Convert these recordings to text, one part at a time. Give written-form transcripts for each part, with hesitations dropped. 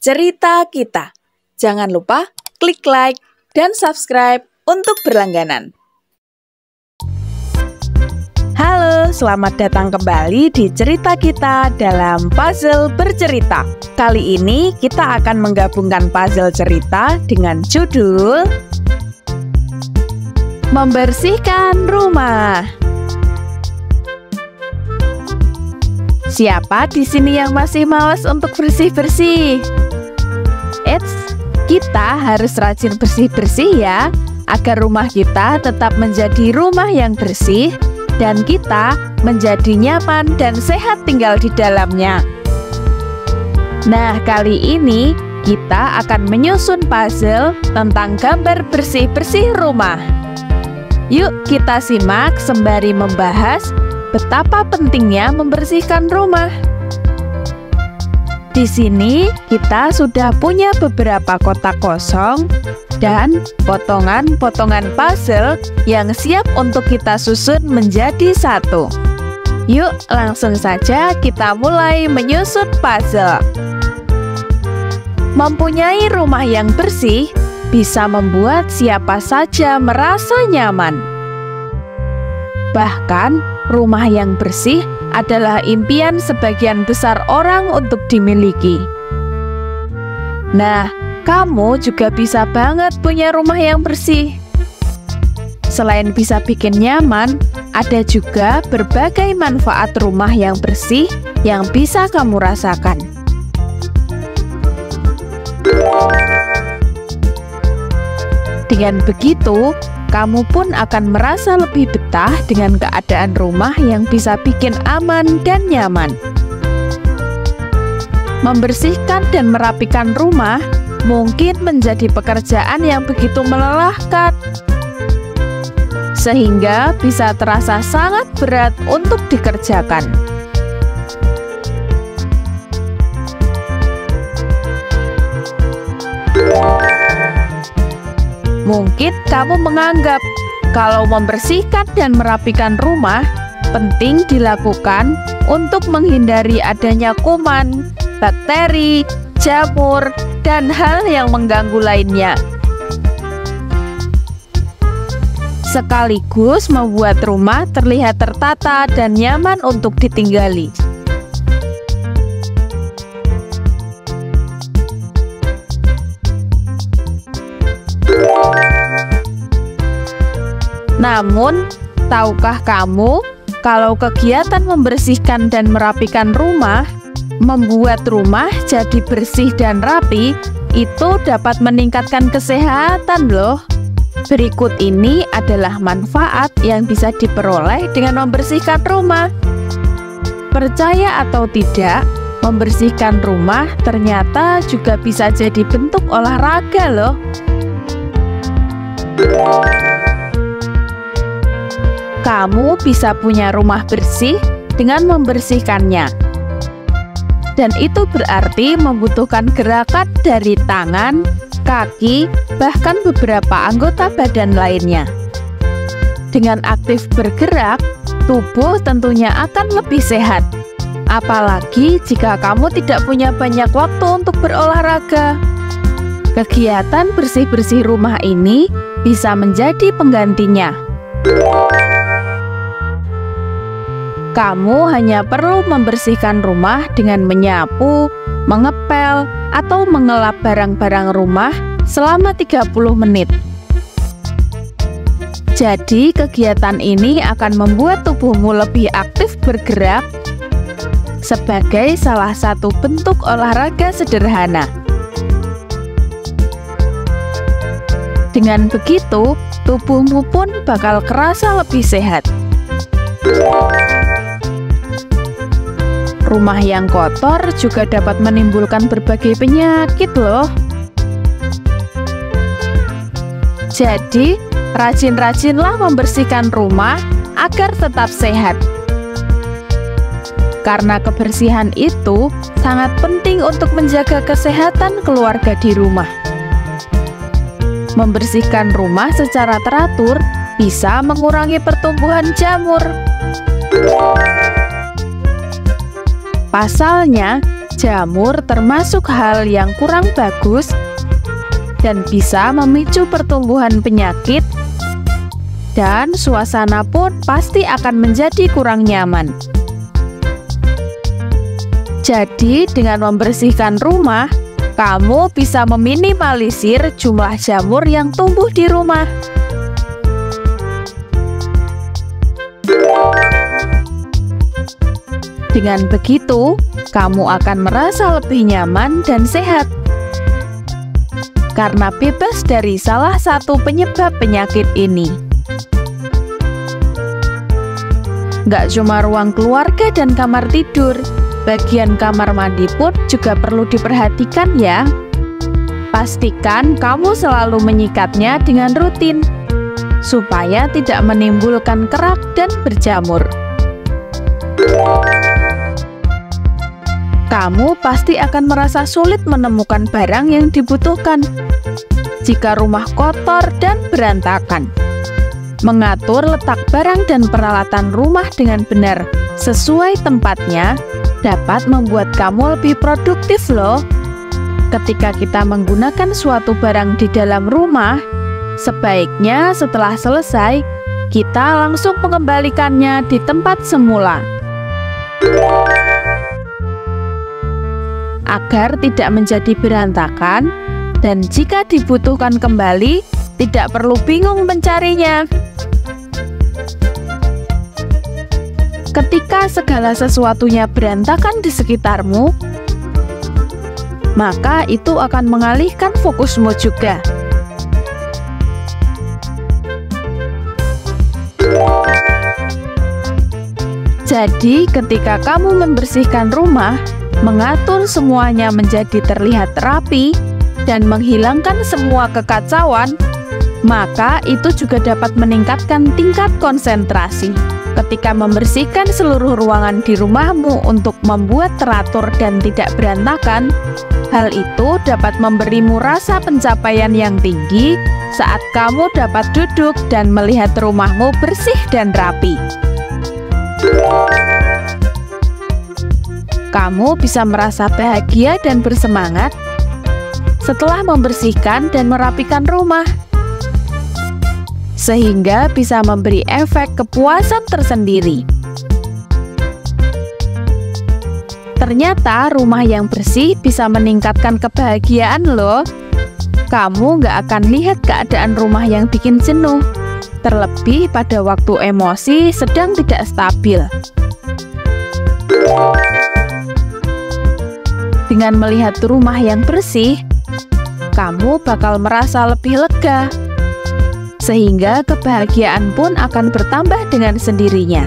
Cerita Kita. Jangan lupa klik like dan subscribe untuk berlangganan. Halo, selamat datang kembali di Cerita Kita dalam Puzzle Bercerita. Kali ini kita akan menggabungkan puzzle cerita dengan judul Membersihkan Rumah. Siapa di sini yang masih malas untuk bersih-bersih? Eits, kita harus rajin bersih-bersih ya, agar rumah kita tetap menjadi rumah yang bersih dan kita menjadi nyaman dan sehat tinggal di dalamnya. Nah, kali ini kita akan menyusun puzzle tentang gambar bersih-bersih rumah. Yuk kita simak sembari membahas betapa pentingnya membersihkan rumah. Di sini kita sudah punya beberapa kotak kosong dan potongan-potongan puzzle yang siap untuk kita susun menjadi satu. Yuk langsung saja kita mulai menyusun puzzle. Mempunyai rumah yang bersih bisa membuat siapa saja merasa nyaman. Bahkan, rumah yang bersih adalah impian sebagian besar orang untuk dimiliki. Nah, kamu juga bisa banget punya rumah yang bersih. Selain bisa bikin nyaman, ada juga berbagai manfaat rumah yang bersih yang bisa kamu rasakan. Dengan begitu, kamu pun akan merasa lebih betah dengan keadaan rumah yang bisa bikin aman dan nyaman. Membersihkan dan merapikan rumah mungkin menjadi pekerjaan yang begitu melelahkan, sehingga bisa terasa sangat berat untuk dikerjakan. Mungkin kamu menganggap kalau membersihkan dan merapikan rumah penting dilakukan untuk menghindari adanya kuman, bakteri, jamur, dan hal yang mengganggu lainnya. Sekaligus membuat rumah terlihat tertata dan nyaman untuk ditinggali. Namun, tahukah kamu kalau kegiatan membersihkan dan merapikan rumah, membuat rumah jadi bersih dan rapi, itu dapat meningkatkan kesehatan loh. Berikut ini adalah manfaat yang bisa diperoleh dengan membersihkan rumah. Percaya atau tidak, membersihkan rumah ternyata juga bisa jadi bentuk olahraga loh. Kamu bisa punya rumah bersih dengan membersihkannya. Dan itu berarti membutuhkan gerakan dari tangan, kaki, bahkan beberapa anggota badan lainnya. Dengan aktif bergerak, tubuh tentunya akan lebih sehat. Apalagi jika kamu tidak punya banyak waktu untuk berolahraga. Kegiatan bersih-bersih rumah ini bisa menjadi penggantinya. Kamu hanya perlu membersihkan rumah dengan menyapu, mengepel, atau mengelap barang-barang rumah selama 30 menit. Jadi, kegiatan ini akan membuat tubuhmu lebih aktif bergerak sebagai salah satu bentuk olahraga sederhana. Dengan begitu, tubuhmu pun bakal kerasa lebih sehat. Rumah yang kotor juga dapat menimbulkan berbagai penyakit loh. Jadi, rajin-rajinlah membersihkan rumah agar tetap sehat. Karena kebersihan itu sangat penting untuk menjaga kesehatan keluarga di rumah. Membersihkan rumah secara teratur bisa mengurangi pertumbuhan jamur. Pasalnya, Jamur termasuk hal yang kurang bagus dan bisa memicu pertumbuhan penyakit, dan suasana pun pasti akan menjadi kurang nyaman. Jadi, dengan membersihkan rumah, kamu bisa meminimalisir jumlah jamur yang tumbuh di rumah. Dengan begitu, kamu akan merasa lebih nyaman dan sehat karena bebas dari salah satu penyebab penyakit ini. Nggak cuma ruang keluarga dan kamar tidur, bagian kamar mandi pun juga perlu diperhatikan ya. Pastikan kamu selalu menyikatnya dengan rutin, supaya tidak menimbulkan kerak dan berjamur. Kamu pasti akan merasa sulit menemukan barang yang dibutuhkan jika rumah kotor dan berantakan. Mengatur letak barang dan peralatan rumah dengan benar sesuai tempatnya dapat membuat kamu lebih produktif loh. Ketika kita menggunakan suatu barang di dalam rumah, sebaiknya setelah selesai, kita langsung mengembalikannya di tempat semula, agar tidak menjadi berantakan, dan jika dibutuhkan kembali, tidak perlu bingung mencarinya. Ketika segala sesuatunya berantakan di sekitarmu, maka itu akan mengalihkan fokusmu juga. Jadi, ketika kamu membersihkan rumah, mengatur semuanya menjadi terlihat rapi, dan menghilangkan semua kekacauan, maka itu juga dapat meningkatkan tingkat konsentrasi. Ketika membersihkan seluruh ruangan di rumahmu untuk membuat teratur dan tidak berantakan, hal itu dapat memberimu rasa pencapaian yang tinggi saat kamu dapat duduk dan melihat rumahmu bersih dan rapi. Kamu bisa merasa bahagia dan bersemangat setelah membersihkan dan merapikan rumah, sehingga bisa memberi efek kepuasan tersendiri. Ternyata rumah yang bersih bisa meningkatkan kebahagiaan loh. Kamu nggak akan lihat keadaan rumah yang bikin jenuh, terlebih pada waktu emosi sedang tidak stabil. Dengan melihat rumah yang bersih, kamu bakal merasa lebih lega, sehingga kebahagiaan pun akan bertambah dengan sendirinya.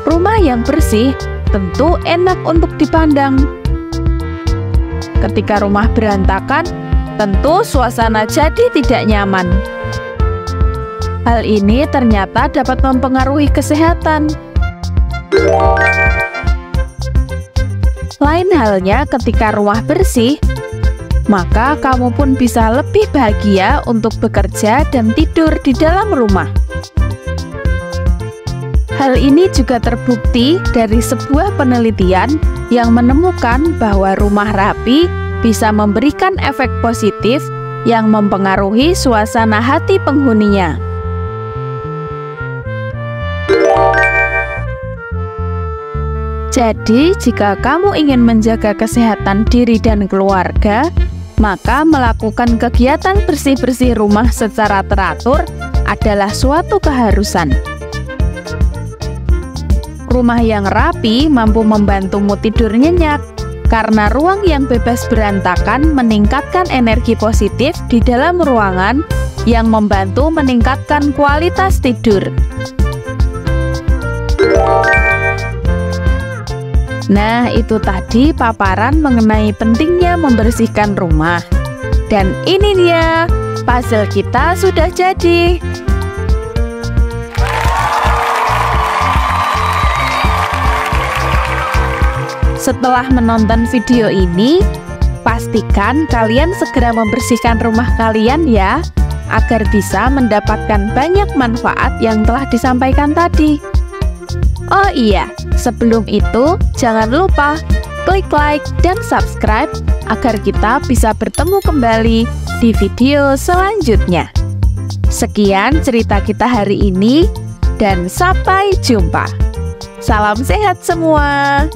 Rumah yang bersih tentu enak untuk dipandang. Ketika rumah berantakan, tentu suasana jadi tidak nyaman. Hal ini ternyata dapat mempengaruhi kesehatan. Lain halnya ketika rumah bersih, maka kamu pun bisa lebih bahagia untuk bekerja dan tidur di dalam rumah. Hal ini juga terbukti dari sebuah penelitian yang menemukan bahwa rumah rapi bisa memberikan efek positif yang mempengaruhi suasana hati penghuninya. Jadi, jika kamu ingin menjaga kesehatan diri dan keluarga, maka melakukan kegiatan bersih-bersih rumah secara teratur adalah suatu keharusan. Rumah yang rapi mampu membantumu tidur nyenyak, karena ruang yang bebas berantakan meningkatkan energi positif di dalam ruangan yang membantu meningkatkan kualitas tidur. Nah, itu tadi paparan mengenai pentingnya membersihkan rumah. Dan ini dia, puzzle kita sudah jadi. Setelah menonton video ini, pastikan kalian segera membersihkan rumah kalian ya, agar bisa mendapatkan banyak manfaat yang telah disampaikan tadi. Oh iya, sebelum itu jangan lupa klik like dan subscribe agar kita bisa bertemu kembali di video selanjutnya. Sekian cerita kita hari ini dan sampai jumpa. Salam sehat semua.